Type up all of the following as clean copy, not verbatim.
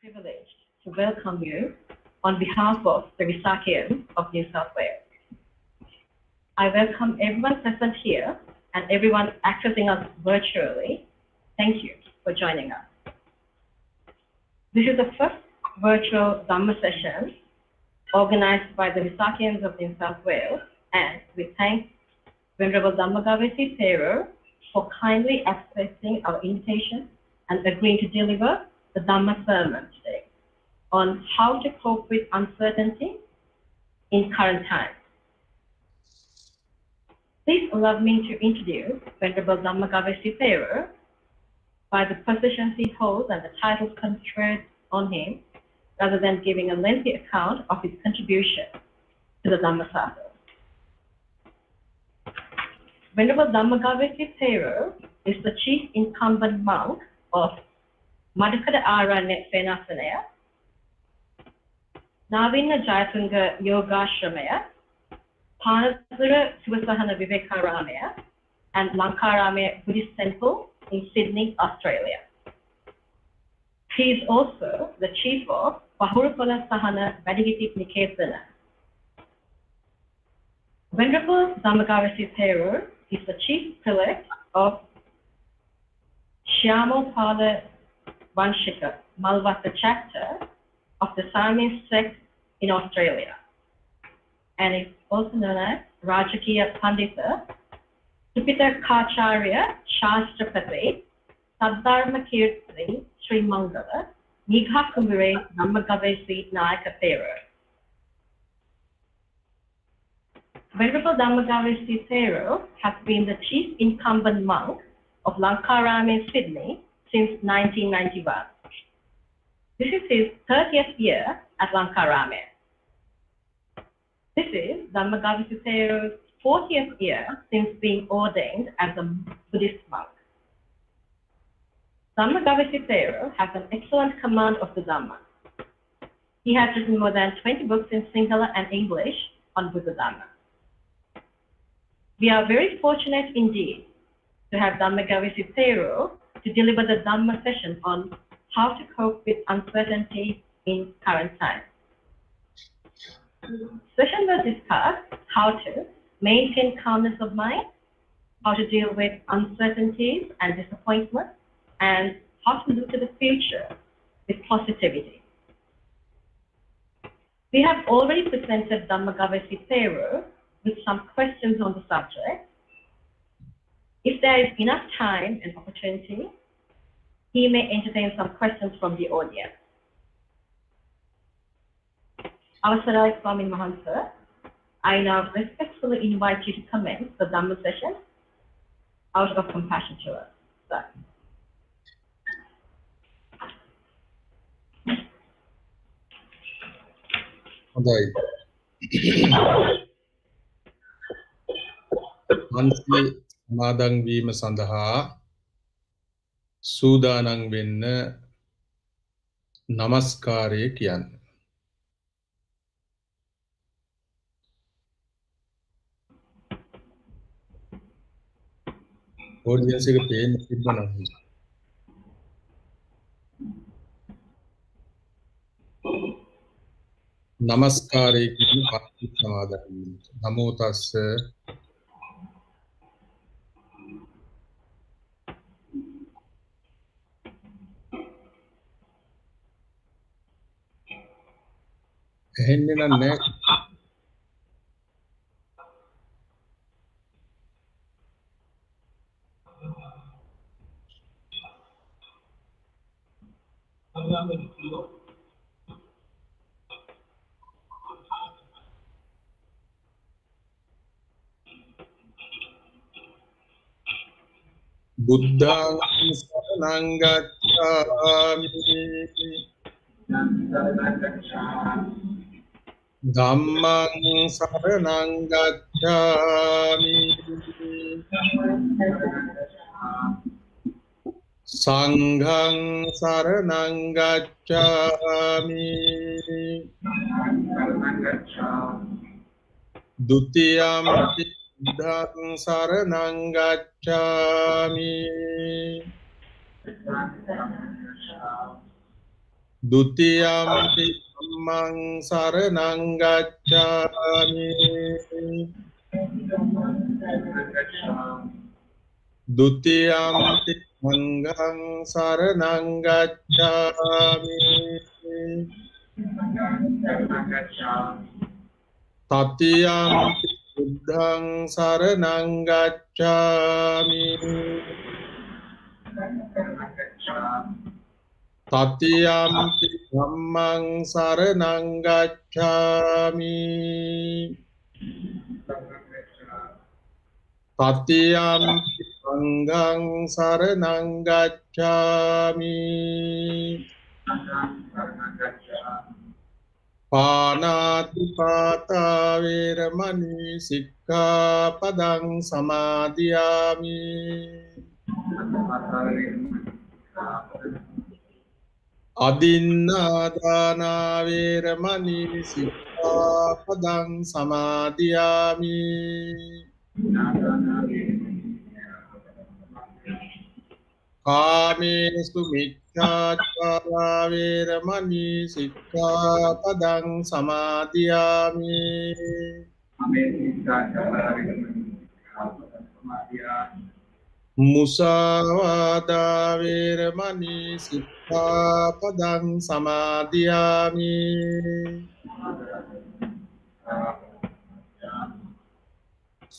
Privileged to welcome you on behalf of the Visakhians of New South Wales. I welcome everyone present here and everyone accessing us virtually. Thank you for joining us. This is the first virtual Dhamma session organized by the Visakhians of New South Wales, and we thank Venerable Dhammagavesi Thero for kindly accepting our invitation and agreeing to deliver the Dhamma sermon today on how to cope with uncertainty in current times. Please allow me to introduce Venerable Dhammagavesi Thero by the positions he holds and the titles conferred on him, rather than giving a lengthy account of his contribution to the Dhamma Sastra. Venerable Dhammagavesi Thero is the chief incumbent monk of Madakada Aranya Senasanaya, Navinna Jayatunga Yogashramaya, Panasura Sivasahana Vivekaramaya, and Lankarama Buddhist Temple in Sydney, Australia. He is also the chief of Bahurapala Sahana Vadigiti Niketana. Venerable Dhammagavesi Thero is the chief prelate of Shyamopala Vanshika Malvata chapter of the Siamese sect in Australia, and is also known as Rajakiya Pandita, Supita Kacharya Shastrapati, Saddharma Kirti Sri Mangala, Meegahakumbure Dhammagavesi Nayaka Thero. Venerable Dhammagavesi Thero has been the chief incumbent monk of Lankarama, Sydney since 1991. This is his 30th year at Lankarama. This is Dhammagavesi Thero's 40th year since being ordained as a Buddhist monk. Dhammagavesi Thero has an excellent command of the Dhamma. He has written more than 20 books in Sinhala and English on Buddha Dhamma. We are very fortunate indeed to have Dhammagavesi Thero to deliver the Dhamma session on how to cope with uncertainty in current times. Session will discuss how to maintain calmness of mind, how to deal with uncertainties and disappointment, and how to look to the future with positivity. We have already presented Dhammagavesi Thero with some questions on the subject. If there is enough time and opportunity, he may entertain some questions from the audience. Avasarai Swami Mahansa, I now respectfully invite you to commence the Dhamma session out of compassion to us. Sir. Mansi Madang Vima Sandaha Sudanang Vinna Namaskare Kiyan. Audience ke pain sibana. Namaskare Kiyan Bhakti Samadhan. Namo Tassa. Hendina neck. Buddhang saranang gacchami, Dhammang saranang gacchami, Sanghang saranang gacchami, Dutiyam Buddhang saranang gacchami, Dutiyampi dhammang saranang gacchami. Dutiyampi sanghang saranang gacchami. Tatiyampi buddhang saranang gacchami. Tatiyampi dhammang saranang gacchami. Tatiyampi sanghang saranang gacchami. Panatipata veramani sikkhapadang samadhiyami. Adinnādāna veramani sikkhapadang samadhiyami. Kāmesu miccācāra veramani sikkhapadang samadhiyami. Musāvādā veramani sikkhapadang samadhiyami.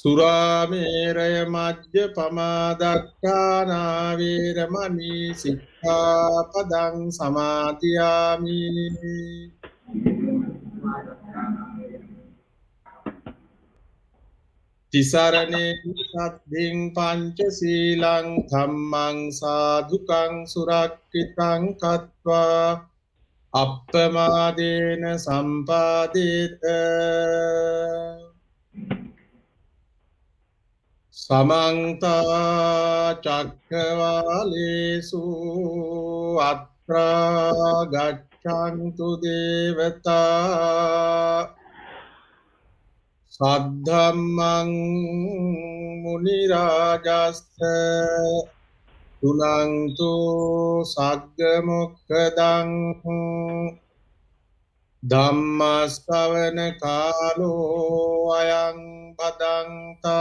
Surāmeraya majjapamādakkhāna veramani sikkhapadang samadhiyami. Tisarane saddhiṃ pañcasīlaṃ dhammaṃ sādhukaṃ surakkitaṃ kattvā appamādena sampādeta. Samantā cakkavālesu atrā gacchantu devatā. Saddhammang munirājassa tunantu saggamokkadaṃ. Dhammasavana kālo ayaṃ bhadantā.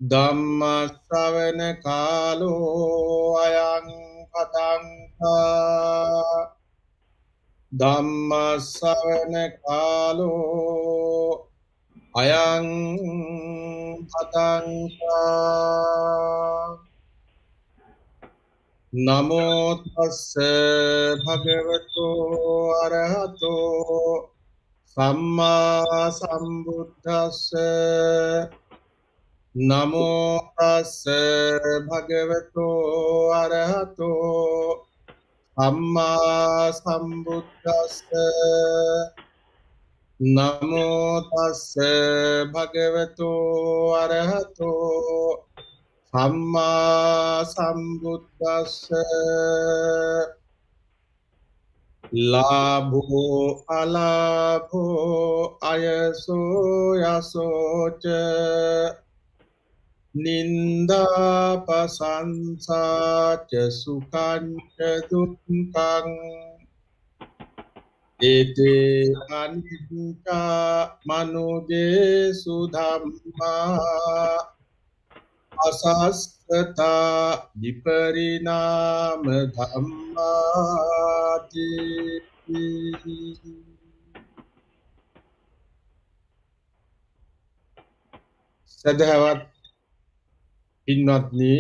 Dhammasavana kālo ayaṃ bhadantā. Dhammasavana kālo ayaṃ bhadantā. Namo tassa bhagavato arahato samma sambuddhassa. Namo tassa bhagavato arahato samma sambuddhassa. Namo tassa bhagavato arahato Dhamma sambuddhassa. Labho alabho ayaso yasoca. Ninda pasansa ca sukhanca dukkhaṃ. Ete anicca manujesu dhamma. Asasthata viparinama dhammāti. සදහවත් පින්වත්නි,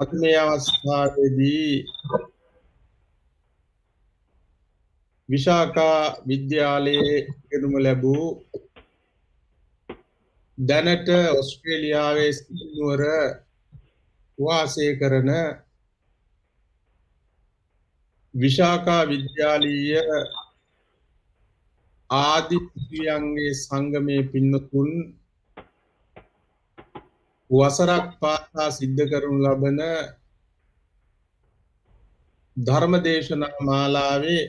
අද මේ අවස්ථාවේදී විශාඛා විද්‍යාලයේ ඉගෙනුම ලැබූ දැනට ඔස්ට්‍රේලියාවේ සිටිනුවර වාසය කරන විශාඛා විද්‍යාලීය ආදි පියංගේ සංගමේ පින්නතුන් වසරක් පාසා සිද්ධ කරනු ලබන ධර්ම දේශනා මාලාවේ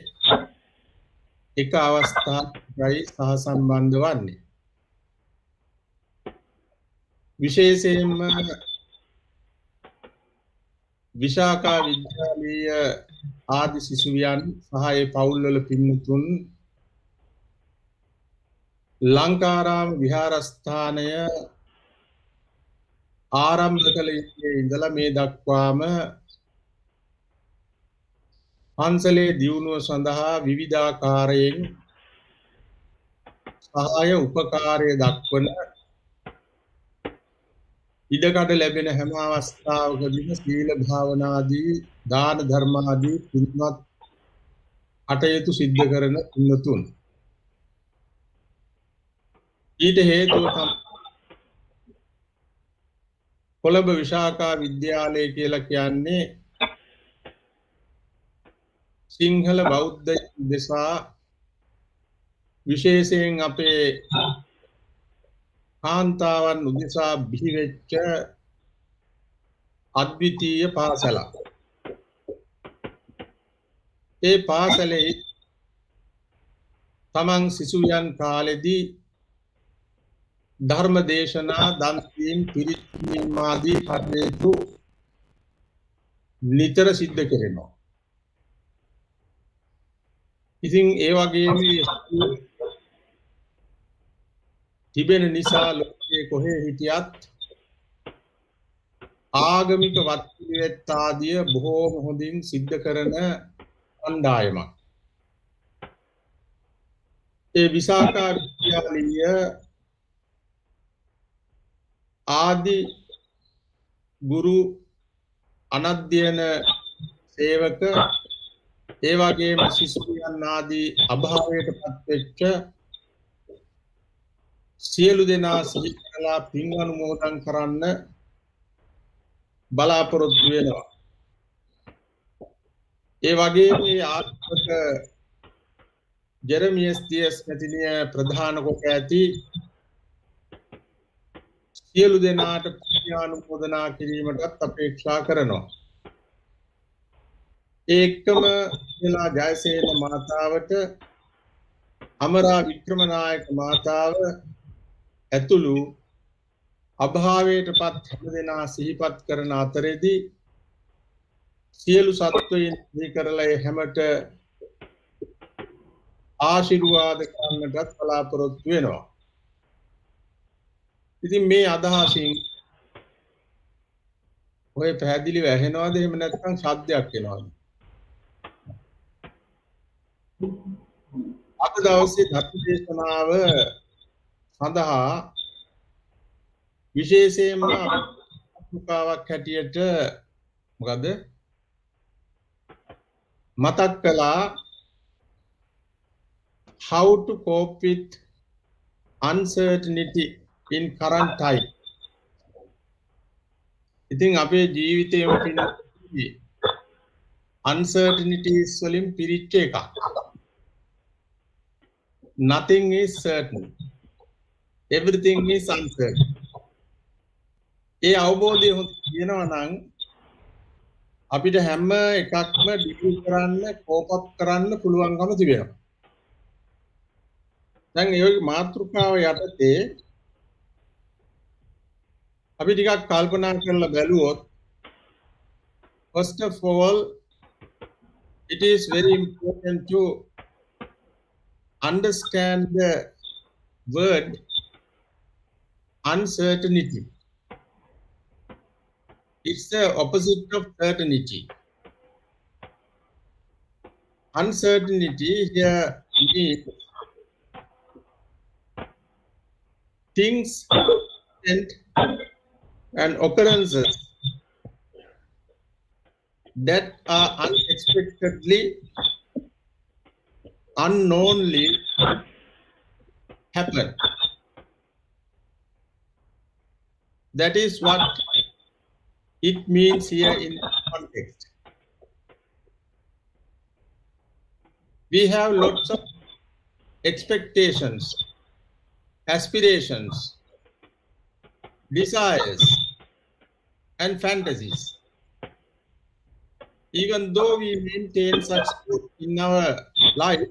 එක අවස්ථාවකයි සහ සම්බන්ධ වන්නේ. විශේෂයෙන්ම විශාකා විද්‍යාලීය ආදි සිසුවියන් සහ ඒ පවුල්වල පින්තුන් ලංකාරාම විහාරස්ථානය ආරම්භ කළ යුත්තේ ඉඳලා මේ දක්වාම පන්සලේ දියුණුව සඳහා විවිධාකාරයෙන් සහාය උපකාරය දක්වන ඉඩකඩ ලැබෙන හැම අවස්ථාවකදීම සීල භාවනාදී දාන ධර්මාදී පින්වත් කටයුතු සිද්ධ කරන පින්තුන් ඊට හේතුව තමයි කොළඹ විශාකා විද්‍යාලය කියලා කියන්නේ සිංහල බෞද්ධ දෙසා විශේෂයෙන් අපේ කාන්තාවන් උදෙසා බිහි වෙච්ච අද්විතීය පාසලක්. ඒ පාසලේ තමන් සිසුයන් කාලෙදී ධර්ම දේශනා දන් දීම් පිරිත් කීම් ආදී කටයුතු නිතර සිද්ධ කරනවා. ඉතින් ඒ වගේම තිබෙන නිසා ලෝකයේ කොහේ හිටියත් ආගමික වත්පිළිවෙත් ආදිය බොහෝම හොඳින් සිද්ධ කරන කණ්ඩායමක්. ඒ විසාකා විද්‍යාලීය ආදි ගුරු අනධ්‍යයන සේවක ඒ වගේම ශිෂ්‍යයන් ආදී අභාවයට පත්වෙච්ච සියලු දෙනා සිහි කරලා පින් අනුමෝදන් කරන්න බලාපොරොත්තු වෙනවා. ඒ වගේම මේ ආත්මක ජෙරමියස් දියස් මෙතිනිය ප්‍රධාන කොට ඇති සියලු දෙනාට පින් අනුමෝදනා කිරීමටත් අපේක්ෂා කරනවා. ඒකම එලා ජයසේන මාතාවට අමරා වික්‍රමනායක මාතාව ඇතුළු අභාවයටපත් හැම දෙනා සිහිපත් කරන අතරේදී සියලු සත්වයන් මේ කරලා හැමට ආශිර්වාද කරන්නටත් බලාපොරොත්තු වෙනවා. ඉතින් මේ අදහසින් ඔය පැහැදිලිව ඇහෙනවද එහෙම නැත්නම් ශබ්දයක් එනවද? අද දවසේ ධර්ම දේශනාව සඳහා විශේෂයෙන්ම මුකාවක් හැටියට මොකද මතක් කළා how to cope with uncertainty in current time. ඉතින් අපේ ජීවිතේම පිළිබඳ uncertainties වලින් පිරිච්ච එකක්. Nothing is certain. Everything is uncertain. ඒ අවබෝධය තියෙනවා නම් අපිට හැම එකක්ම ඩිග්‍රී කරන්න, කෝප් අප් කරන්න පුළුවන්කම තිබෙනවා. දැන් ඒ මාතෘකාව යටතේ අපි ටිකක් කල්පනා කරලා බැලුවොත් first of all it is very important to understand the word uncertainty. It's the opposite of certainty. Uncertainty here means things and occurrences that are unexpectedly, unknownly happen. That is what it means here in context. We have lots of expectations, aspirations, desires, and fantasies. Even though we maintain such in our life,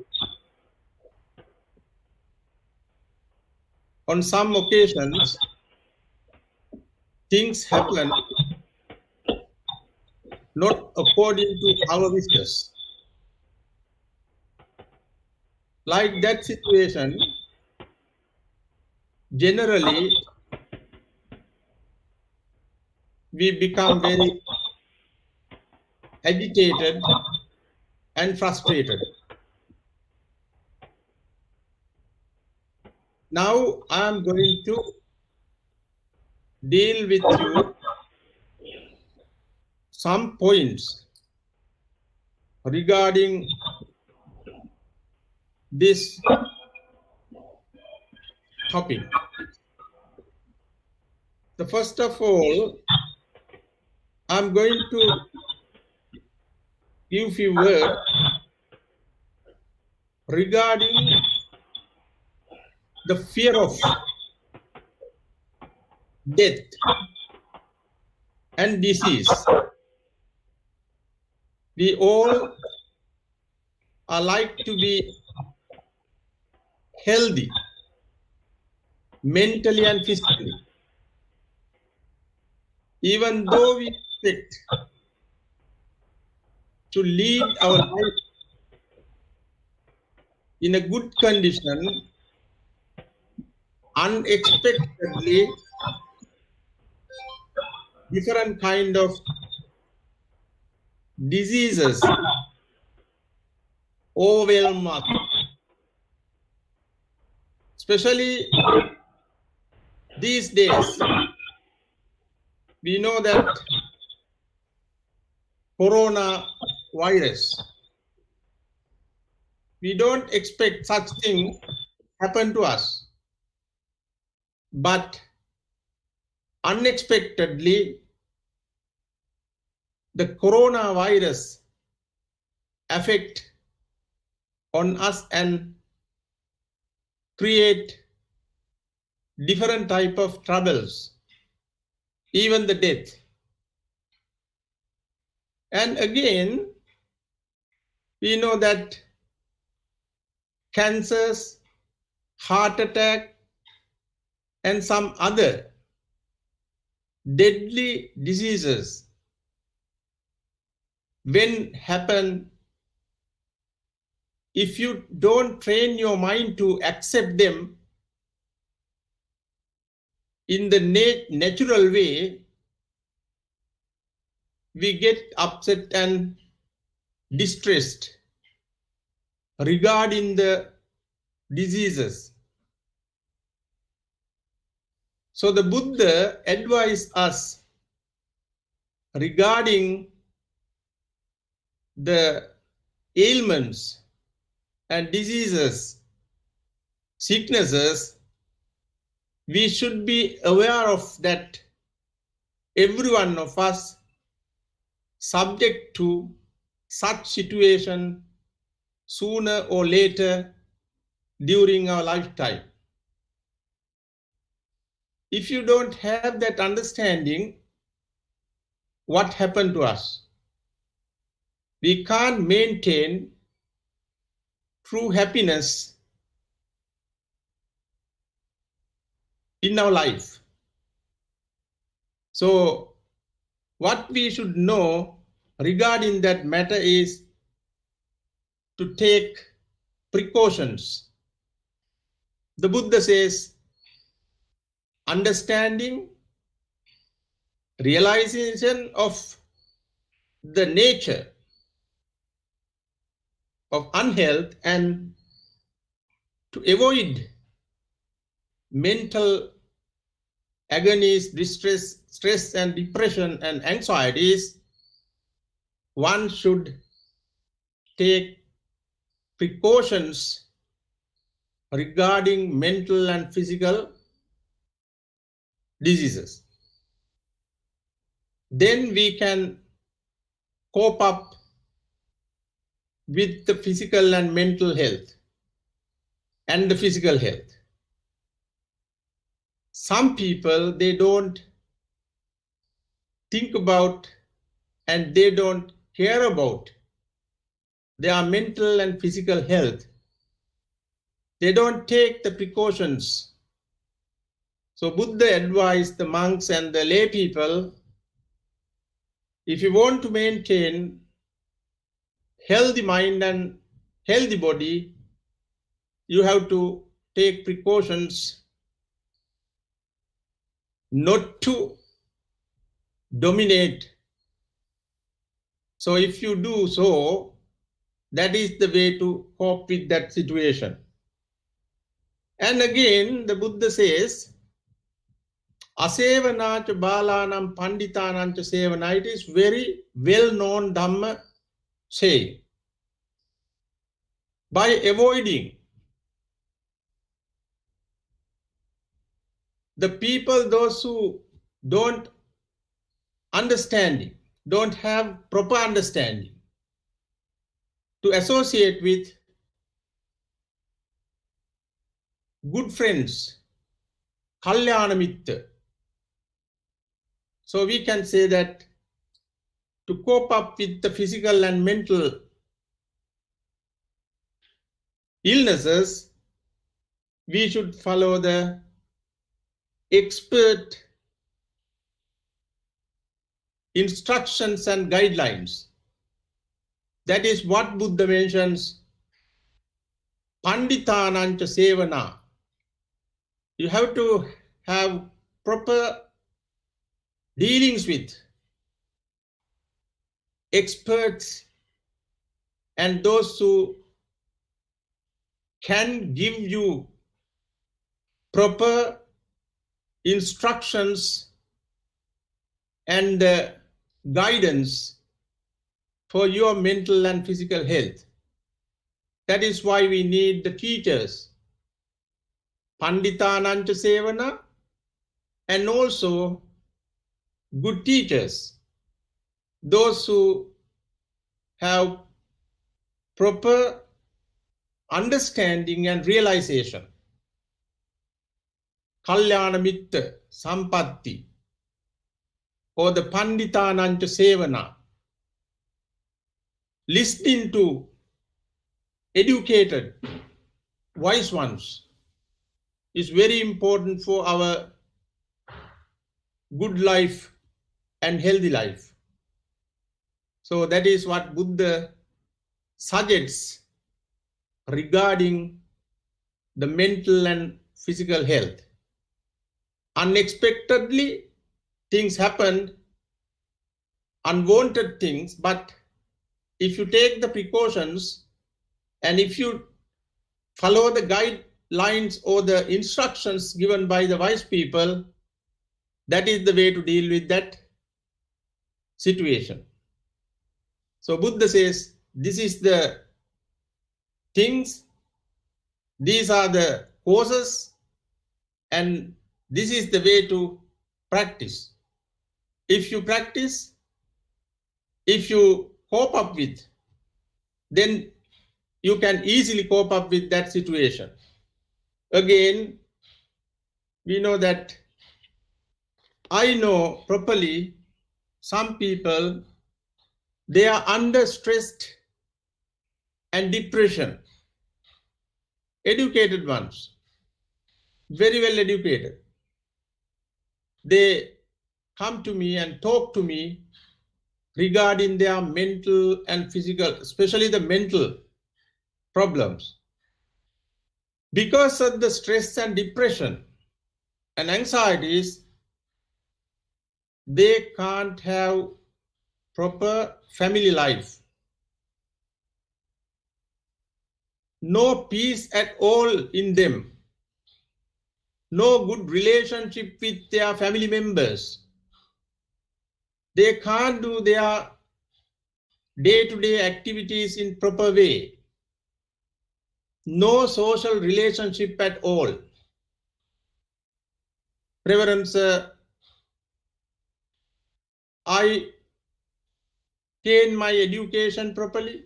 on some occasions, things happen not according to our wishes. Like that situation, generally we become very agitated and frustrated. Now I am going to deal with you some points regarding this topic. The first of all, I'm going to give you word regarding the fear of death and disease. We all are like to be healthy, mentally and physically. Even though we expect to lead our life in a good condition, unexpectedly different kind of diseases overwhelm us. Especially these days, we know that coronavirus, we don't expect such thing happen to us. But unexpectedly, the coronavirus affect on us and create different type of troubles, even the death. And again, we know that cancers, heart attack, and some other deadly diseases, when happen, if you don't train your mind to accept them in the natural way, we get upset and distressed regarding the diseases. So the Buddha advised us regarding the ailments and diseases, sicknesses. We should be aware of that every one of us subject to such situation sooner or later during our lifetime. If you don't have that understanding, what happened to us? We can't maintain true happiness in our life. So what we should know regarding that matter is to take precautions. The Buddha says, understanding, realization of the nature of unhealth, and to avoid mental agonies, distress, stress and depression and anxieties, one should take precautions regarding mental and physical diseases. Then we can cope up with the physical and mental health and the physical health. Some people, they don't think about and they don't care about their mental and physical health. They don't take the precautions. So Buddha advised the monks and the lay people if you want to maintain healthy mind and healthy body, you have to take precautions not to dominate. So if you do so, that is the way to cope with that situation. And again, the Buddha says, Asevanacha balanam panditanancha sevana. It is very well-known Dhamma saying. By avoiding the people, those who don't understanding, don't have proper understanding, to associate with good friends, kalyana mitta. So we can say that to cope up with the physical and mental illnesses, we should follow the expert instructions and guidelines. That is what Buddha mentions, Panditanancha Sevana. You have to have proper dealings with experts and those who can give you proper instructions and guidance for your mental and physical health. That is why we need the teachers, Panditanancha Sevana, and also good teachers, those who have proper understanding and realization. Kalyana Mitta Sampatti, or the Panditanancha Sevana. Listening to educated, wise ones is very important for our good life and healthy life. So that is what Buddha suggests regarding the mental and physical health. Unexpectedly, things happened, unwanted things, but if you take the precautions and if you follow the guidelines or the instructions given by the wise people, that is the way to deal with that situation. So Buddha says, this is the things, these are the causes, and this is the way to practice. If you practice, if you cope up with, then you can easily cope up with that situation. Again, we know that I know properly some people, they are under stress and depression. Educated ones, very well educated. They come to me and talk to me regarding their mental and physical, especially the mental problems. Because of the stress and depression and anxieties, they can't have proper family life. No peace at all in them. No good relationship with their family members. They can't do their day-to-day activities in proper way. No social relationship at all. Reverend Sir, I gained my education properly.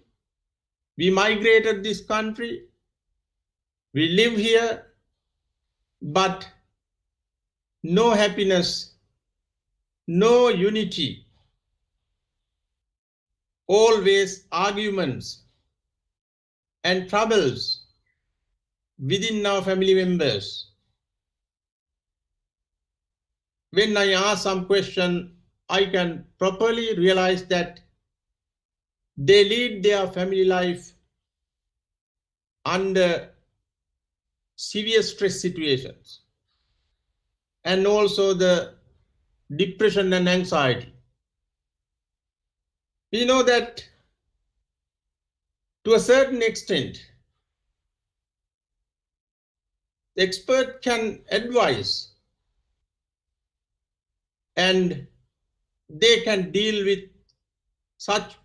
We migrated this country. We live here, but no happiness, no unity, always arguments and troubles within our family members. When I ask some question, I can properly realize that they lead their family life under severe stress situations and also the depression and anxiety. We know that to a certain extent, the expert can advise and they can deal with such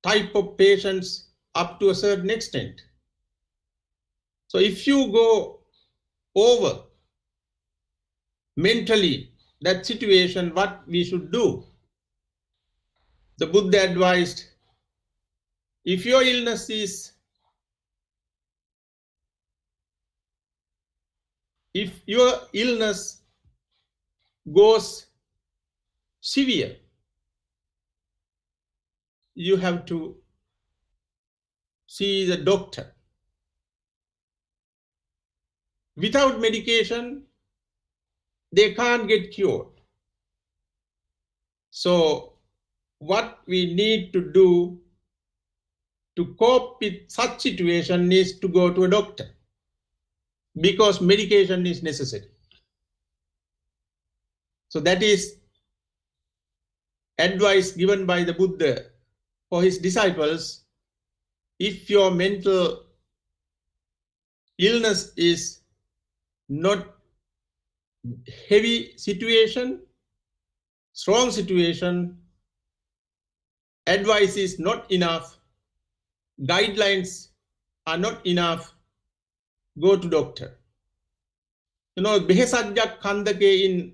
type of patients up to a certain extent. So if you go over mentally that situation, what we should do? The Buddha advised, if your illness goes severe, you have to see the doctor. Without medication, they can't get cured. So what we need to do to cope with such situation is to go to a doctor, because medication is necessary. So that is advice given by the Buddha for his disciples. If your mental illness is not heavy situation, strong situation, advice is not enough, guidelines are not enough, go to doctor. You know, Visakhians in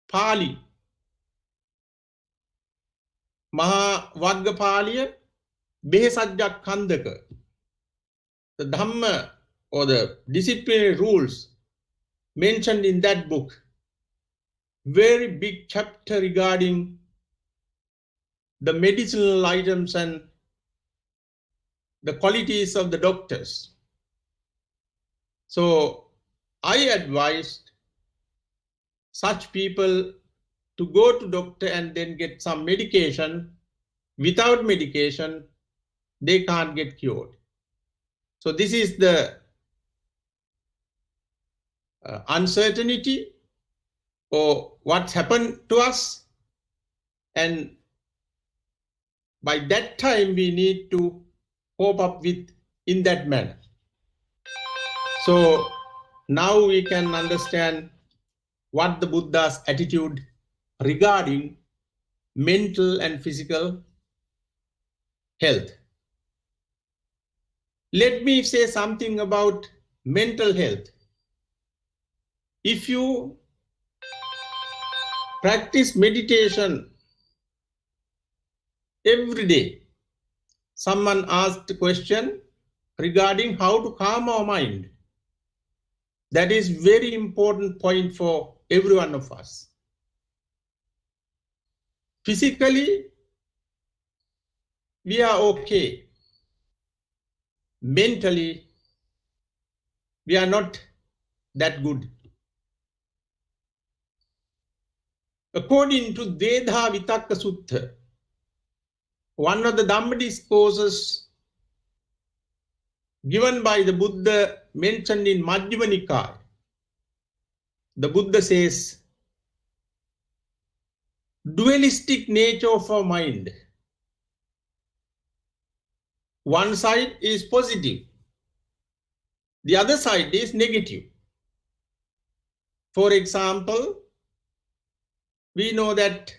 Pali, Maha Vagga Paliya, Visakhians, the Dhamma or the disciplinary rules mentioned in that book, very big chapter regarding the medicinal items and the qualities of the doctors. So I advised such people to go to doctor and then get some medication. Without medication, they can't get cured. So this is the uncertainty or what's happened to us, and by that time we need to cope up with in that manner. So now we can understand what the Buddha's attitude regarding mental and physical health. Let me say something about mental health. If you practice meditation every day, someone asked a question regarding how to calm our mind. That is very important point for every one of us. Physically, we are okay. Mentally, we are not that good. According to Dedha Vitakka Sutta, one of the Dhamma discourses given by the Buddha mentioned in Majjhima Nikaya, the Buddha says, dualistic nature of our mind. One side is positive, the other side is negative. For example, we know that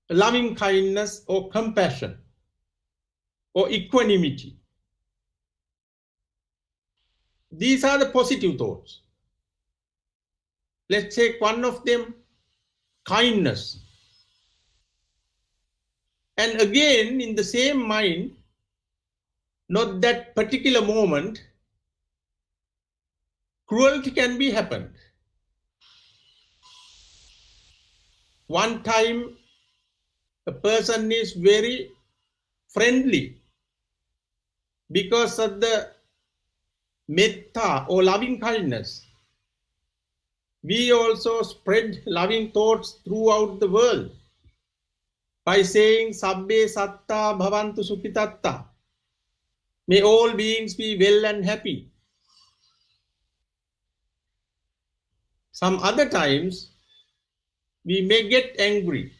loving kindness or compassion or equanimity, these are the positive thoughts. Let's take one of them, kindness. And again, in the same mind, not that particular moment, cruelty can be happened. One time, a person is very friendly because of the metta or loving kindness. we also spread loving thoughts throughout the world by saying Sabbe Satta Bhavantu Sukhitatta. May all beings be well and happy. Some other times we may get angry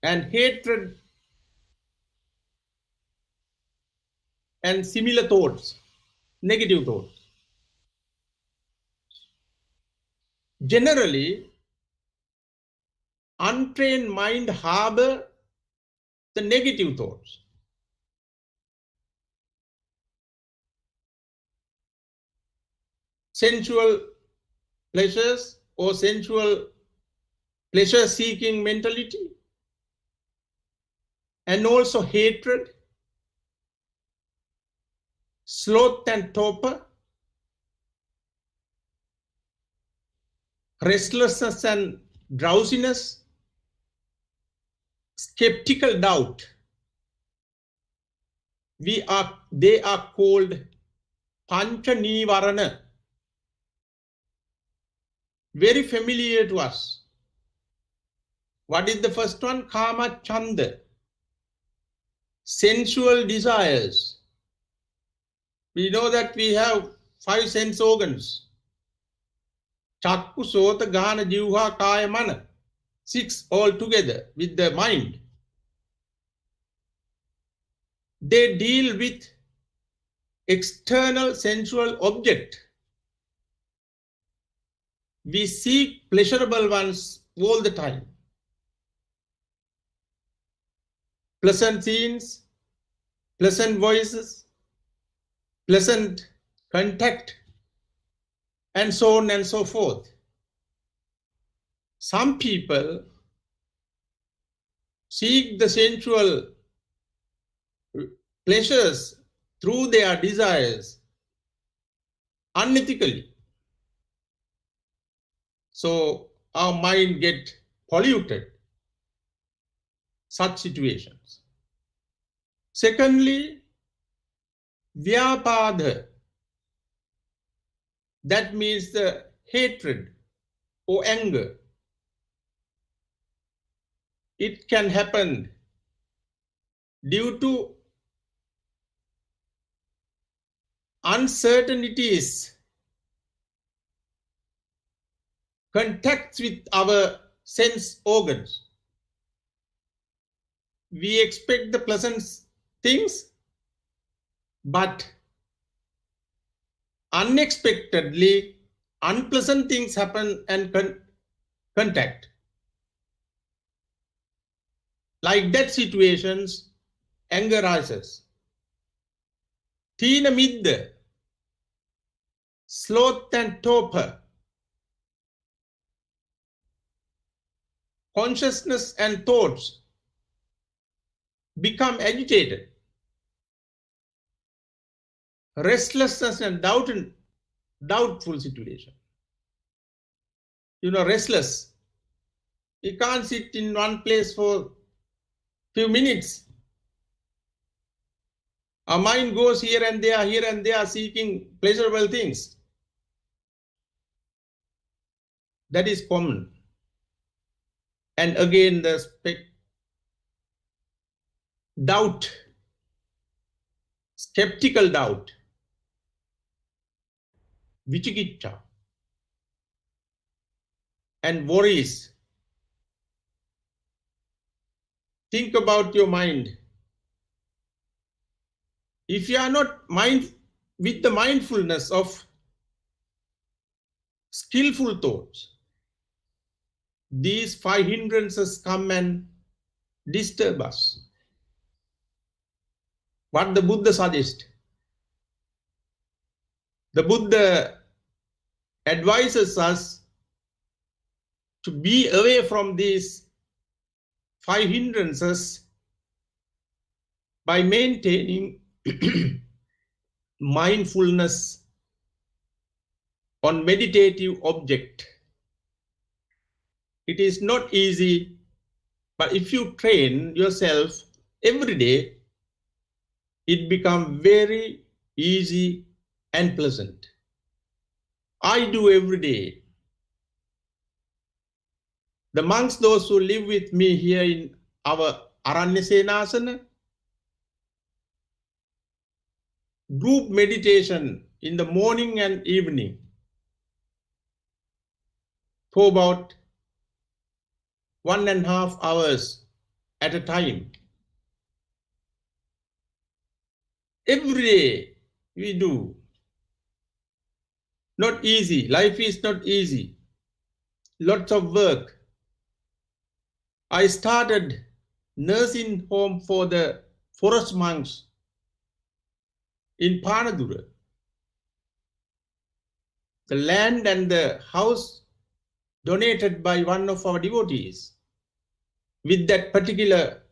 and hatred and similar thoughts, negative thoughts. Generally, untrained mind harbor the negative thoughts. Sensual pleasures or sensual pleasure-seeking mentality, and also hatred, sloth and torpor, restlessness and drowsiness, skeptical doubt. They are called Pancha Nivarana. Very familiar to us. What is the first one? Kama Chanda. Sensual desires. We know that we have 5 sense organs. Chakku, Sota, Gana, Jivha, Kaya, Mana. 6 all together with the mind. They deal with external sensual object. We seek pleasurable ones all the time. Pleasant scenes, pleasant voices, pleasant contact, and so on and so forth. Some people seek the sensual pleasures through their desires unethically. So our mind get polluted. Such situations. Secondly, Vyapada. That means the hatred or anger. It can happen due to uncertainties, contacts with our sense organs. We expect the pleasant things, but unexpectedly unpleasant things happen and contact. Like that situations, anger rises. Tina Midda, sloth and torpor. Consciousness and thoughts become agitated. Restlessness and doubtful situation. You know, restless. You can't sit in one place for few minutes. Our mind goes here and there, seeking pleasurable things. That is common. And again, the doubt, skeptical doubt, vichikiccha, and worries. Think about your mind. If you are not with the mindfulness of skillful thoughts, these 5 hindrances come and disturb us. What the Buddha suggests? The Buddha advises us to be away from these 5 hindrances by maintaining mindfulness on meditative object. It is not easy, but if you train yourself every day, it becomes very easy and pleasant. I do every day. The monks, those who live with me here in our Aranyasenasana, group meditation in the morning and evening for about 1.5 hours at a time. Every day we do. Not easy. Life is not easy. Lots of work. I started nursing home for the forest monks in Panadura. The land and the house donated by one of our devotees with that particular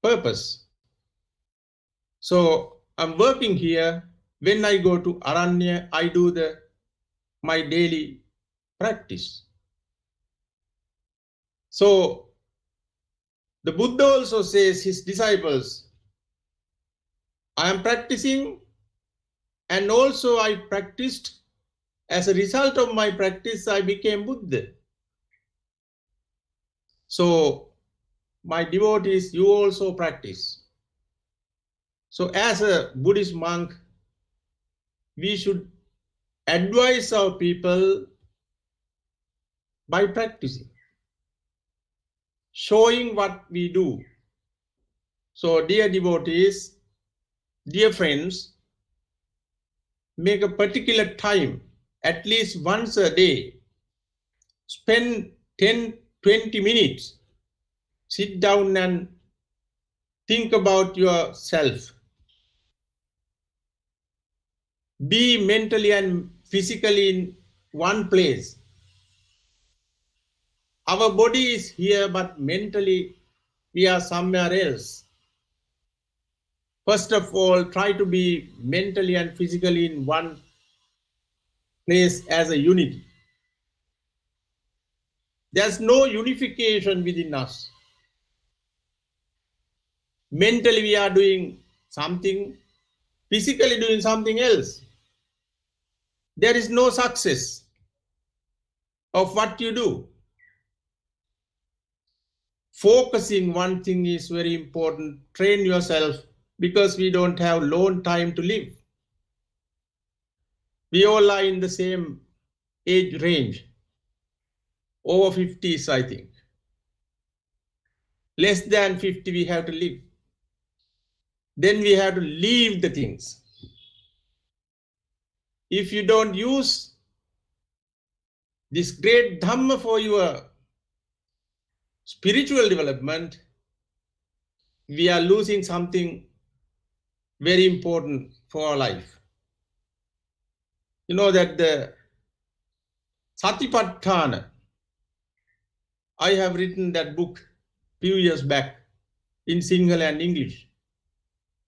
purpose. So I'm working here. When I go to Aranya, I do my daily practice. So the Buddha also says his disciples, I am practicing, and also I practiced. As a result of my practice, I became Buddha. So my devotees, you also practice. So as a Buddhist monk, we should advise our people by practicing, showing what we do. So dear devotees, dear friends, make a particular time, at least once a day, spend 10-20 minutes, sit down and think about yourself. Be mentally and physically in one place. Our body is here, but mentally we are somewhere else. First of all, try to be mentally and physically in one place as a unity. There's no unification within us. Mentally we are doing something, physically doing something else. There is no success of what you do. Focusing one thing is very important. Train yourself, because we don't have long time to live. We all are in the same age range, over 50s, I think. Less than 50 we have to live. Then we have to leave the things. If you don't use this great Dhamma for your spiritual development, we are losing something very important for our life. You know that the Satipatthana, I have written that book few years back in Sinhala and English.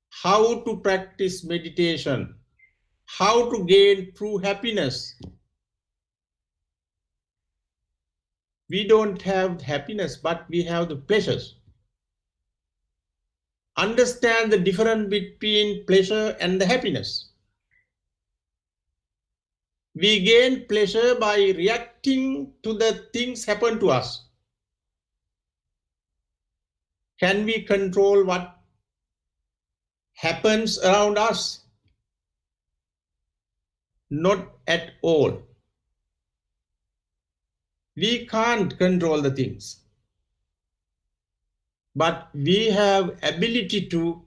How to practice meditation, how to gain true happiness. We don't have happiness, but we have the pleasures. Understand the difference between pleasure and the happiness. We gain pleasure by reacting to the things happen to us. Can we control what happens around us? Not at all. We can't control the things, but we have ability to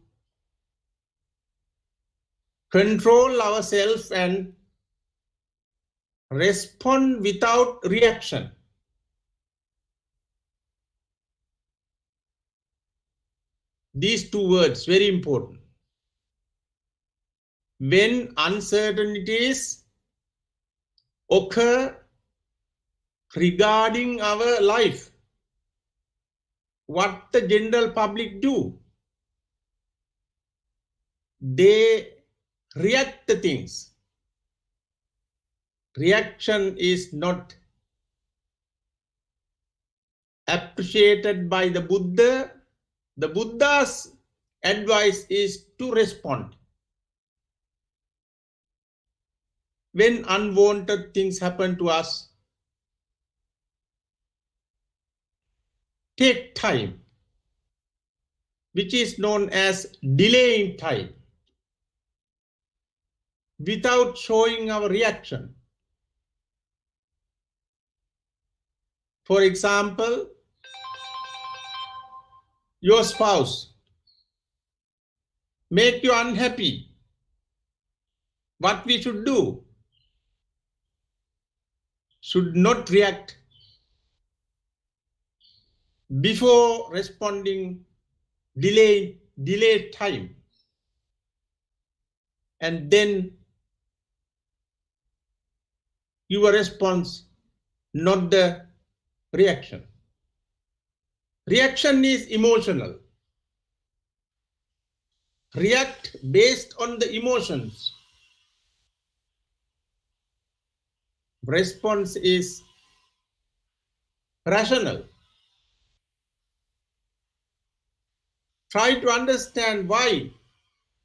control ourselves and respond without reaction. These two words, very important. When uncertainties occur regarding our life, what the general public do? They react to things. Reaction is not appreciated by the Buddha. The Buddha's advice is to respond. when unwanted things happen to us, take time, which is known as delaying time, without showing our reaction. For example, your spouse make you unhappy. What we should do? Should not react before responding, delay time, and then your response, not the reaction. Reaction is emotional. React based on the emotions. Response is rational. Try to understand why,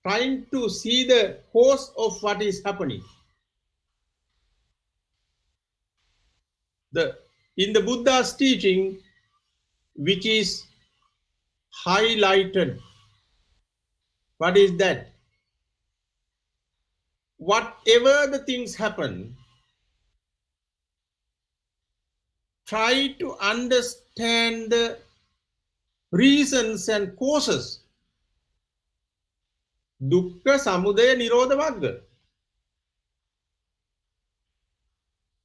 trying to see the cause of what is happening. In the Buddha's teaching, which is highlighted, what is that? Whatever the things happen, try to understand the reasons and causes. Dukkha samudaya nirodha magga.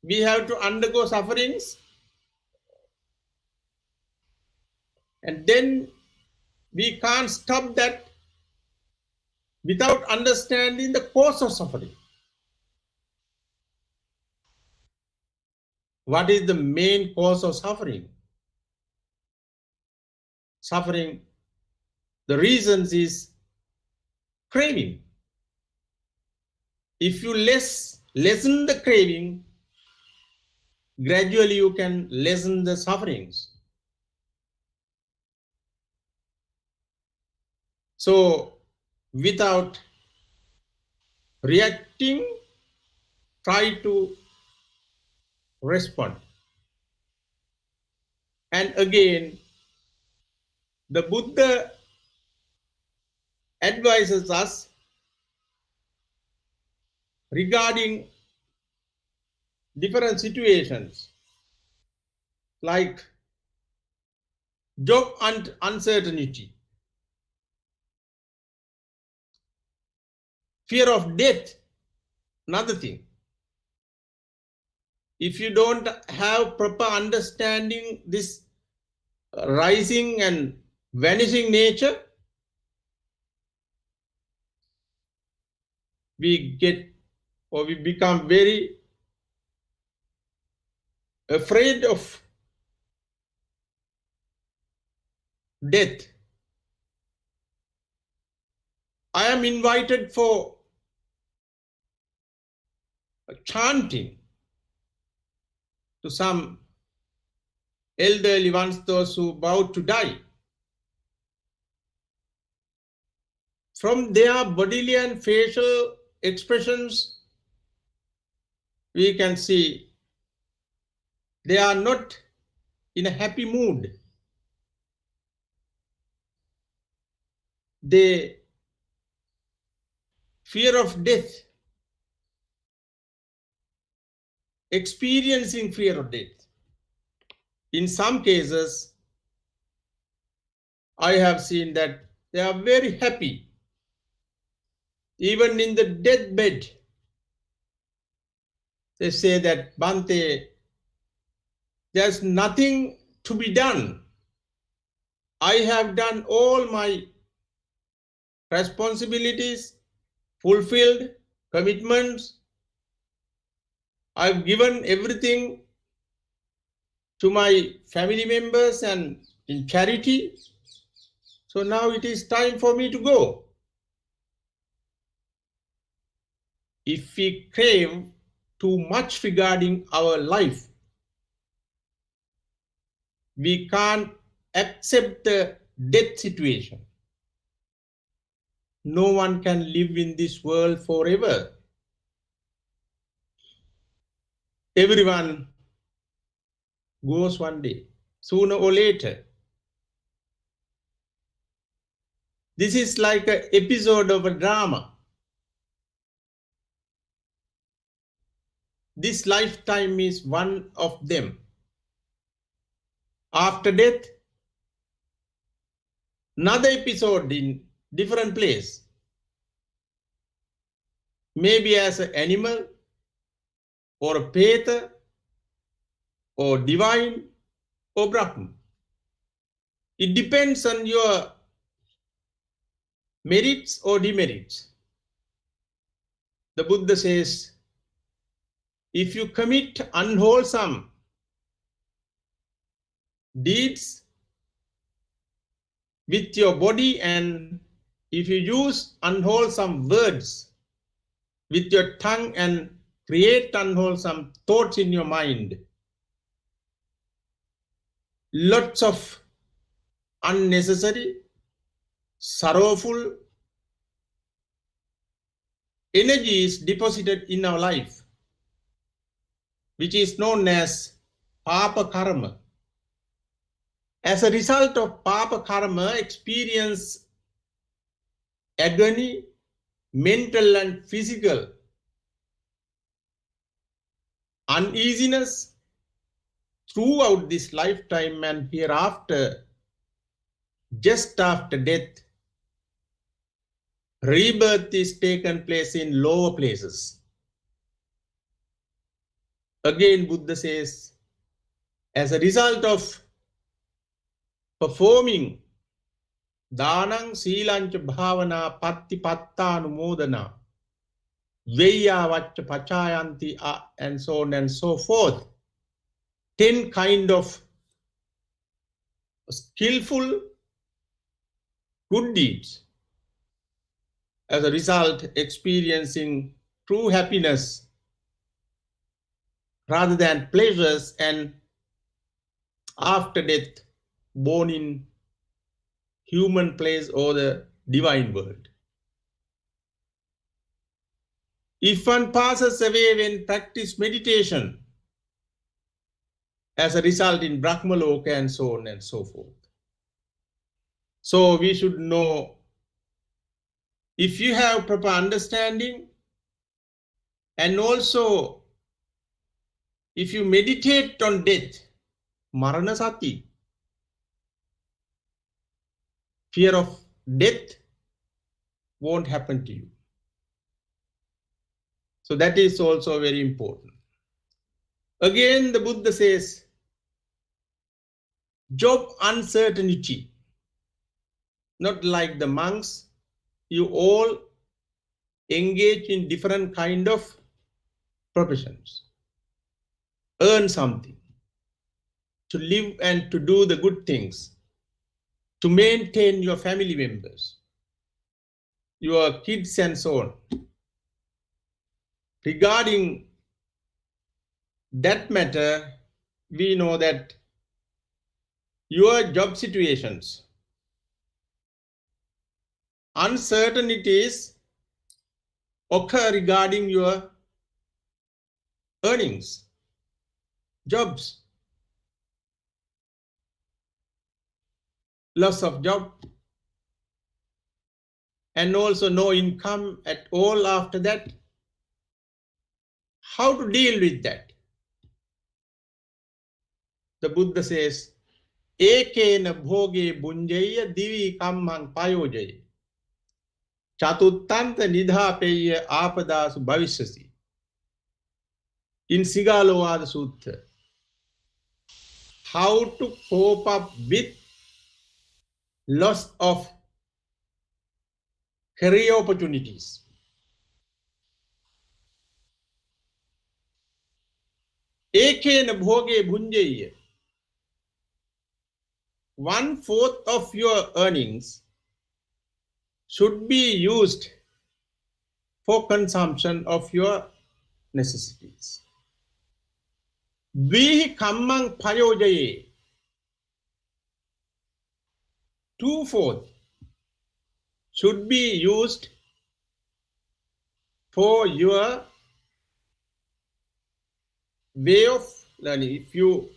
We have to undergo sufferings, and then we can't stop that without understanding the cause of suffering. What is the main cause of suffering? Suffering, the reasons is craving. If you lessen the craving, gradually you can lessen the sufferings. So, without reacting, try to respond. And again, the Buddha advises us regarding different situations like job and uncertainty, fear of death, another thing. If you don't have proper understanding this rising and vanishing nature, we become very afraid of death. I am invited for chanting to some elderly ones, those who about to die. From their bodily and facial expressions, we can see they are not in a happy mood. They fear of death, experiencing fear of death. In some cases, I have seen that they are very happy. Even in the deathbed, they say that, Bhante, there's nothing to be done. I have done all my responsibilities, fulfilled commitments. I've given everything to my family members and in charity. So now it is time for me to go. If we crave too much regarding our life, we can't accept the death situation. No one can live in this world forever. Everyone goes one day, sooner or later. This is like an episode of a drama. This lifetime is one of them. After death, another episode in different place. Maybe as an animal, or a Petha, or divine, or Brahman. It depends on your merits or demerits. The Buddha says, if you commit unwholesome deeds with your body, and if you use unwholesome words with your tongue and create unwholesome thoughts in your mind, lots of unnecessary, sorrowful energy is deposited in our life, which is known as Papa Karma. As a result of Papa Karma, experience agony, mental and physical uneasiness throughout this lifetime and hereafter. Just after death, rebirth is taken place in lower places. Again, Buddha says, as a result of performing Dhanang, Silancha, Bhavana, Patti, Pattanumodana, Veya, Vaccha, Pachayanti, and so on and so forth, 10 kind of skillful good deeds. As a result, experiencing true happiness rather than pleasures, and after death, born in human place or the divine world. If one passes away when practice meditation, as a result in Brahmaloka and so on and so forth. So we should know, if you have proper understanding, and also if you meditate on death, marana sati, fear of death won't happen to you. So that is also very important. Again, the Buddha says, job uncertainty. Not like the monks, you all engage in different kind of professions. Earn something to live and to do the good things, to maintain your family members, your kids and so on. Regarding that matter, we know that your job situations, uncertainties occur regarding your earnings, jobs, loss of job, and also no income at all after that. How to deal with that? The Buddha says, Ekena bhoge bunjaya divi kammang payojaya chatuttanta nidhapeya apadasu bhavishyasi. In Sigalovada Sutta, how to cope up with loss of career opportunities. Ekena bhoge bunjaya. 1/4 of your earnings should be used for consumption of your necessities. Vihi kammang payojaye. 2/4 should be used for your way of learning. If you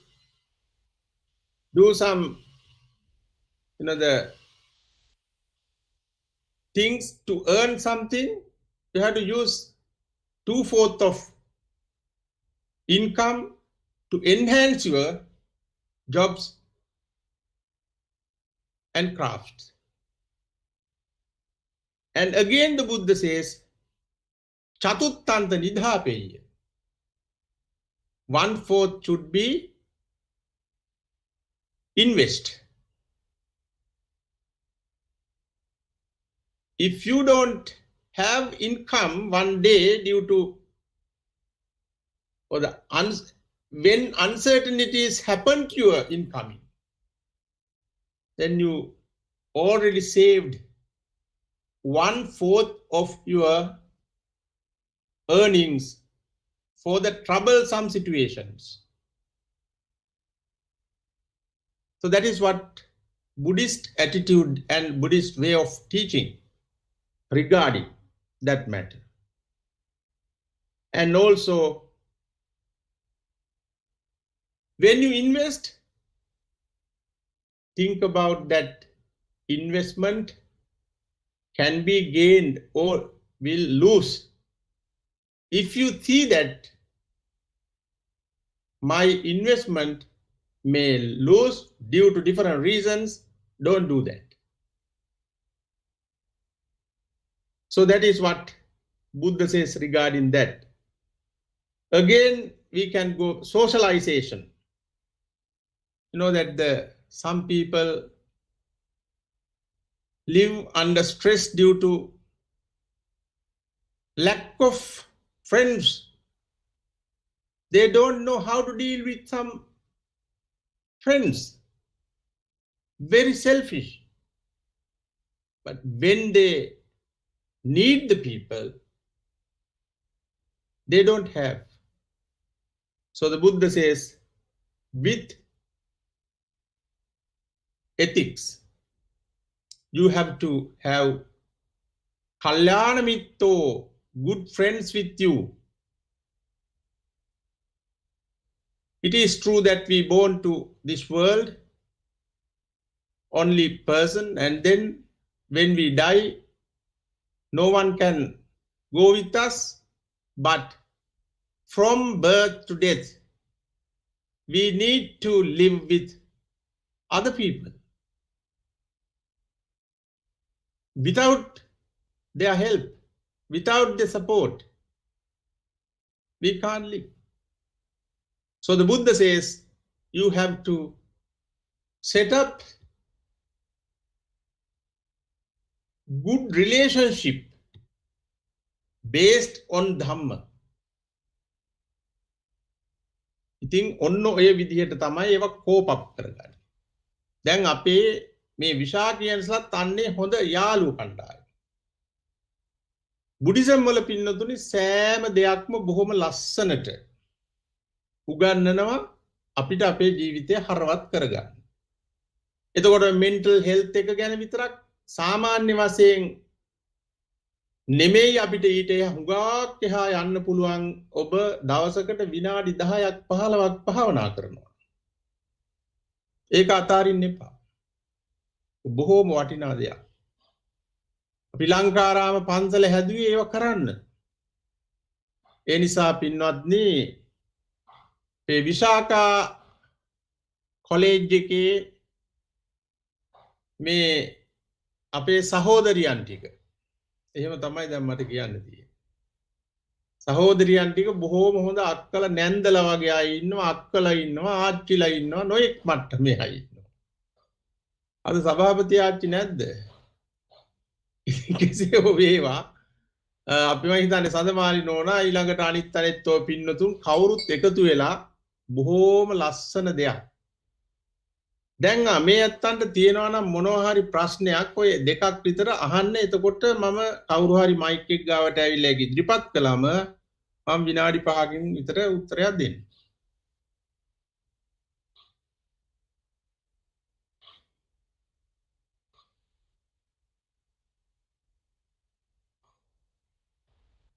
do some, the things to earn something, you have to use 2/4 of income to enhance your jobs and crafts. And again, the Buddha says, Chatuttanta nidhapeya. 1/4 should be invest. If you don't have income one day due to when uncertainties happen to your incoming, then you already saved 1/4 of your earnings for the troublesome situations. So that is what Buddhist attitude and Buddhist way of teaching regarding that matter. And also, when you invest, think about that investment can be gained or will lose. If you see that my investment may lose due to different reasons, don't do that. So that is what Buddha says regarding that. Again, we can go socialization. You know that some people live under stress due to lack of friends. They don't know how to deal with some friends. Very selfish. But when they need the people, they don't have. So the Buddha says, with ethics, you have to have kalyana mitto, good friends with you. It is true that we born to this world, only person, and then when we die, no one can go with us, but from birth to death, we need to live with other people. Without their help, without their support, we can't live. So the Buddha says, you have to set up good relationship based on Dhamma. ඉතින් ඔන්න ඔය විදිහට තමයි ඒවා COPE up කරගන්නේ. දැන් අපේ මේ විශාකියන්ස්ලත් අන්නේ හොඳ යාළු කණ්ඩායම. බුද්දිසම් වල පින්නතුනි සෑම දෙයක්ම බොහොම ලස්සනට උගන්වනවා අපිට අපේ ජීවිතය හරවත් කරගන්න. එතකොට මෙන්ටල් හෙල්ත් එක ගැන විතරක් සාමාන්‍ය වශයෙන් නෙමෙයි අපිට ඊට හුඟක් එහා යන්න පුළුවන්. ඔබ දවසකට විනාඩි 10ක් 15ක් භාවනා කරනවා. ඒක අතාරින්න එපා. බොහෝම වටිනා දෙයක්. අපි ලංකාරාම පන්සල හැදුවේ ඒව කරන්න. ඒ නිසා පින්වත්නි මේ විශාකා කොලෙජ් එකේ මේ අපේ සහෝදරියන් ටික එහෙම තමයි දැන් මට කියන්න තියෙන්නේ. සහෝදරියන් ටික බොහෝම හොඳ අක්කල නැන්දලා වගේ අය ඉන්නවා, අක්කලා ඉන්නවා, ආච්චිලා ඉන්නවා, නොඑක් මට්ටමේ අය ඉන්නවා. අද සභාපති ආච්චි නැද්ද? කෙසේ හෝ වේවා අපි මම හිතන්නේ සඳමාලි නෝනා ඊළඟට අනිත් අනෙත් ඔය පින්නතුන් කවුරුත් එකතු වෙලා බොහෝම ලස්සන දෙයක්. දැන් මේ අත්තන්ට තියෙනවා නම් මොනවා හරි ප්‍රශ්නයක් ඔය දෙකක් විතර අහන්න. එතකොට මම කවුරු හරි මයික් එක ගාවට ඇවිල්ලා ඒක ඉදිරිපත් කළාම මම විනාඩි 5කින් විතර උත්තරයක් දෙන්න.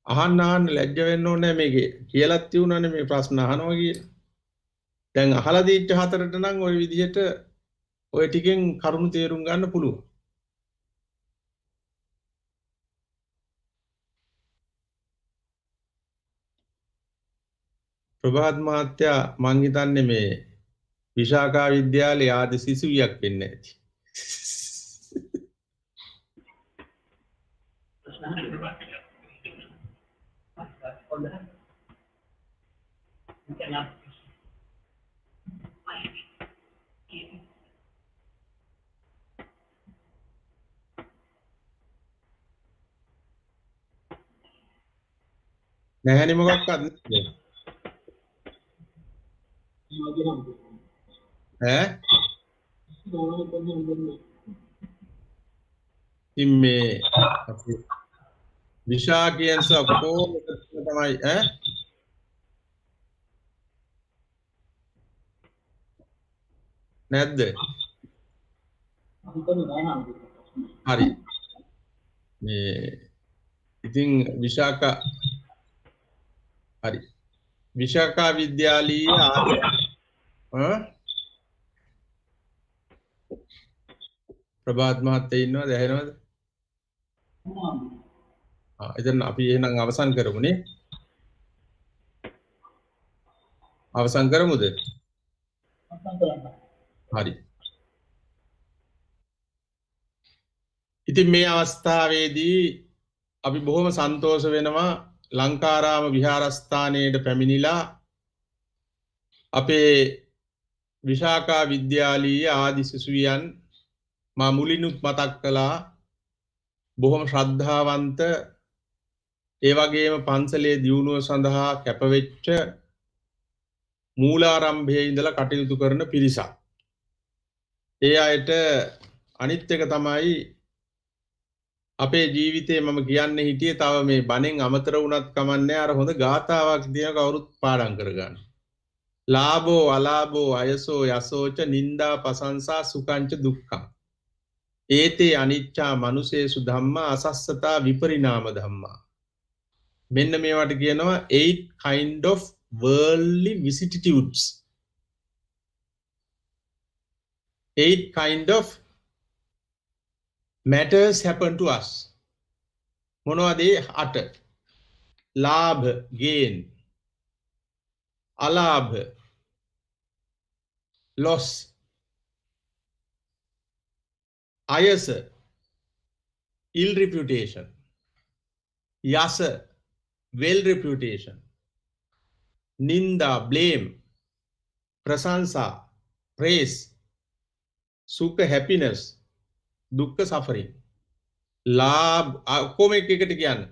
අහන්න ලැජ්ජ වෙන්න ඕනේ මේකේ කියලාත් තියුණානේ මේ ප්‍රශ්න අහනවා කියලා. දැන් අහලා දීච්ච හතරට නම් ওই විදිහට ওই ටිකෙන් කරුණු තේරුම් ගන්න පුළුවන්. ප්‍රභාත් මහත්තයා මං හිතන්නේ මේ විශාඛා විද්‍යාලයේ ආදි සිසුවියක් වෙන්න ඇති. නැහැනේ මොකක්වත් ඈ ඉතින් මේ විශාඛයන්ස් ඔක්කොම තමයි ඈ නැද්ද? හරි. මේ ඉතින් විශාඛා හරි. විශාඛා විද්‍යාලීය ප්‍රභාත් මහත්තයා ඉන්නවද? ඇහෙනවද? එතන අපි එහෙනම් අවසන් කරමුනේ. අවසන් කරමුද? හරි. ඉතින් මේ අවස්ථාවේදී අපි බොහොම සන්තෝෂ වෙනවා ලංකාරාම විහාරස්ථානයට පැමිණිලා අපේ විශාඛා විද්‍යාලීය ආදි සිසුවියන් මා මුලිනුත් මතක් කළා බොහොම ශ්‍රද්ධාවන්ත ඒ වගේම පන්සලේ දියුණුව සඳහා කැපවෙච්ච මූලාරම්භයේ ඉඳලා කටයුතු කරන පිරිසක්. ඒ අයට අනිත් එක තමයි අපේ ජීවිතේ මම කියන්නේ හිටියේ තව මේ බණෙන් අමතර වුණත් කමන්නේ අර හොඳ ගාථාවක් තියෙන කවුරුත් පාඩම් කරගන්න. ලාභෝ අලාභෝ අයසෝ යසෝච නින්දා පසංසා සුඛංච දුක්ඛං. ඒතේ අනිච්චා මනුසේසු ධම්මා අසස්සතා විපරිණාම ධම්මා. මෙන්න මේවට කියනවා 8 kind of worldly vicissitudes. 8 kind of matters happen to us. මොනවද ඒ 8? ලාභ gain, අලාභ loss, ayasa ill reputation, yasa well reputation, ninda blame, prasansa praise, sukha happiness, dukkha suffering. ලාභ කොහොම එකට කියන්නේ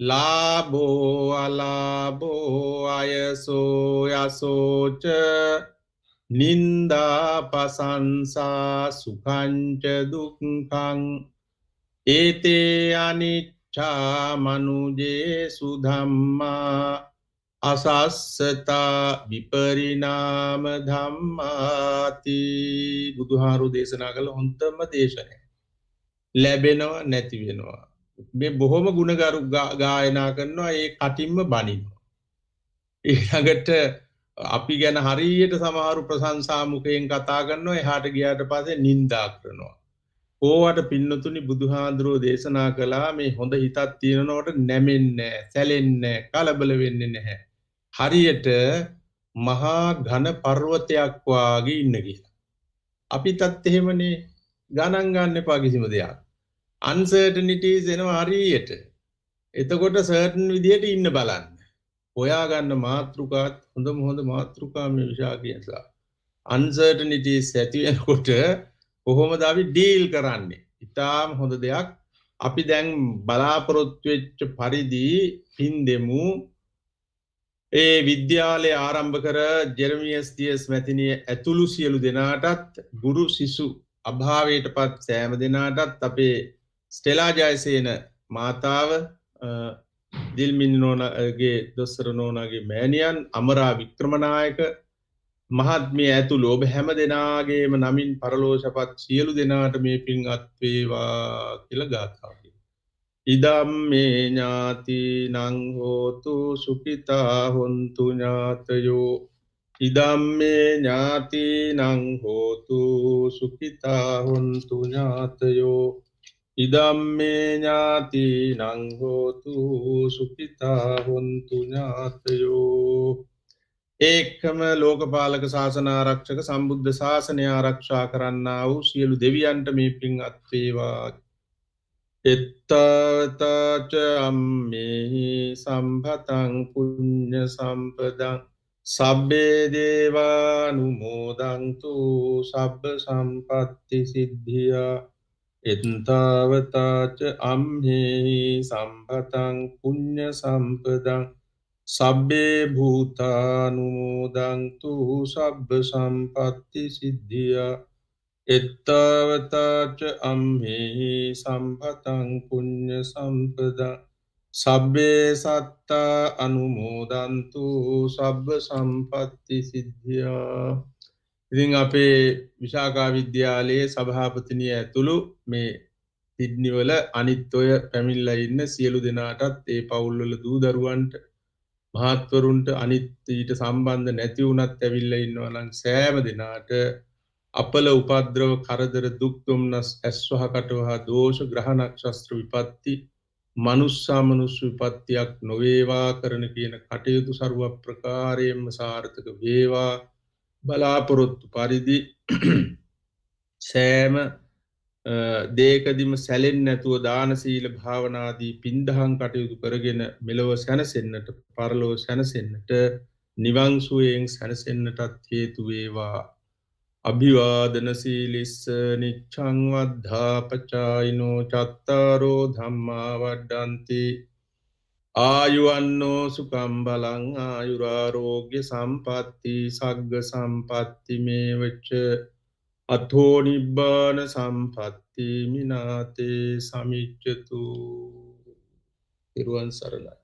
ලාභෝ අලාභෝ අයසෝ යසෝච නින්දා පසංසා සුඛංච දුක්ඛං ඒතේ අනිච්චා මනුජේසු ධම්මා අසස්සතා විපරිණාම ධම්මාති. බුදුහාරු දේශනා කළ හොඳම දේශනය. ලැබෙනවා නැති වෙනවා. මේ බොහොම ගුණගරු ගායනා කරනවා ඒ කටින්ම බණිනවා. ඊළඟට අපි ගැන හරියට සමහරු ප්‍රශංසා මුඛයෙන් කතා කරනවා එහාට ගියාට පස්සේ නින්දා කරනවා. ඕවට පින්නතුනි බුදුහාඳුරෝ දේශනා කළා මේ හොඳ හිතක් තියෙනකොට නැමෙන්නේ සැලෙන්නේ කලබල වෙන්නේ නැහැ. හරියට මහා ඝන පර්වතයක් වාගේ ඉන්න කියලා. අපිටත් එහෙමනේ ගණන් ගන්න එපා කිසිම දෙයක්. Uncertainties එනවා හරියට. එතකොට certain විදියට ඉන්න බලන්න. හොයා ගන්න මාත්‍රිකාත් හොඳ මාත්‍රිකා මේ විශාඛයන්ස. Uncertainties ඇති වෙනකොට කොහොමද අපි ඩීල් කරන්නේ? ඉතාලම හොඳ දෙයක්. අපි දැන් බලාපොරොත්තු වෙච්ච පරිදි පින් දෙමු. ඒ විද්‍යාලය ආරම්භ කර ජෙරමියස් ඩීඑස් මැතිණිය ඇතුළු සියලු දෙනාටත් ගුරු සිසු අභාවයටපත් සෑම දෙනාටත් අපේ ස්ටෙලා ජයසේන මාතාව දිල්මින් නෝනාගේ දොස්තර නෝනාගේ මෑණියන් අමරා වික්‍රමනායක මහත්මිය ඇතුළු ඔබ හැම දෙනාගේම නමින් පරලෝසපත් සියලු දෙනාට මේ පින් අත් වේවා කියලා ගාථාව. ඉදම්මේ ඥාතිනං හෝතු සුඛිතා හොන්තු ඥාතයෝ ඉදම්මේ ඥාතිනං හෝතු සුඛිතා හොන්තු ඥාතයෝ ඉදම්මේ ඥාතිනං හෝතු සුඛිතා හොන්තු ඥාතයෝ ඒකම ලෝකපාලක ශාසන ආරක්ෂක සම්බුද්ධ ශාසනය ආරක්ෂා කරන්නා වූ සියලු දෙවියන්ට මේ පින් අත් වේවා එත්තවතාච අම්මේහි සම්පතං පුඤ්ඤ සම්පදං සබ්බේ දේවානුමෝදන්තු සබ්බ සම්පත්ති සිද්ධියා එත්තවතාච අම්මේහි සම්පතං පුඤ්ඤ සම්පදං සබ්බේ භූතානුමෝදන්තු සබ්බ සම්පත්ති සිද්ධියා එත්තවතාච අම්මේහි සම්පතං පුඤ්ඤ සම්පදං සබ්බේ සත්තා අනුමෝදන්තු සබ්බ සම්පත්ති සිද්ධියා ඉතින් අපේ විශාකා විද්‍යාලයේ සභාපතිනිය ඇතුළු මේ සිඩ්නිවල අනිත් ඔය පැමිණලා ඉන්න සියලු දෙනාටත් ඒ පවුල්වල දූ දරුවන්ට මහත්වරුන්ට අනිත් ඊට සම්බන්ධ නැති වුණත් ඇවිල්ලා ඉන්නවා නම් සෑම දිනාට අපල උපද්‍රව කරදර දුක් දුම්නස් ඇස්වහ කටවහ දෝෂ ග්‍රහ නක්ෂත්‍ර විපත්ති මනුෂ්‍ය විපත්තියක් නොවේවා කරන කියන කටයුතු ਸਰව ප්‍රකාරයෙන්ම සාර්ථක වේවා බලාපොරොත්තු පරිදි සෑම දේකදිම සැලෙන්නේ නැතුව දාන සීල භාවනාදී පින්දහම් කටයුතු කරගෙන මෙලොව සැනසෙන්නට පරලොව සැනසෙන්නට නිවන් සුවයෙන් සැනසෙන්නටත් හේතු වේවා අභිවාදන සීලිස්ස නිච්ඡං වද්ධාපචායිනෝ චත්තාරෝ ධම්මා වඩ්ඩන්ති ආයුවන්නෝ සුඛං බලං ආයුරාෝග්‍ය සම්පatti සග්ග සම්පatti මේවච අතෝ නිබ්බාන සම්පatti මිනාතේ සමිච්ඡතු. ඊරුවන් සරණයි.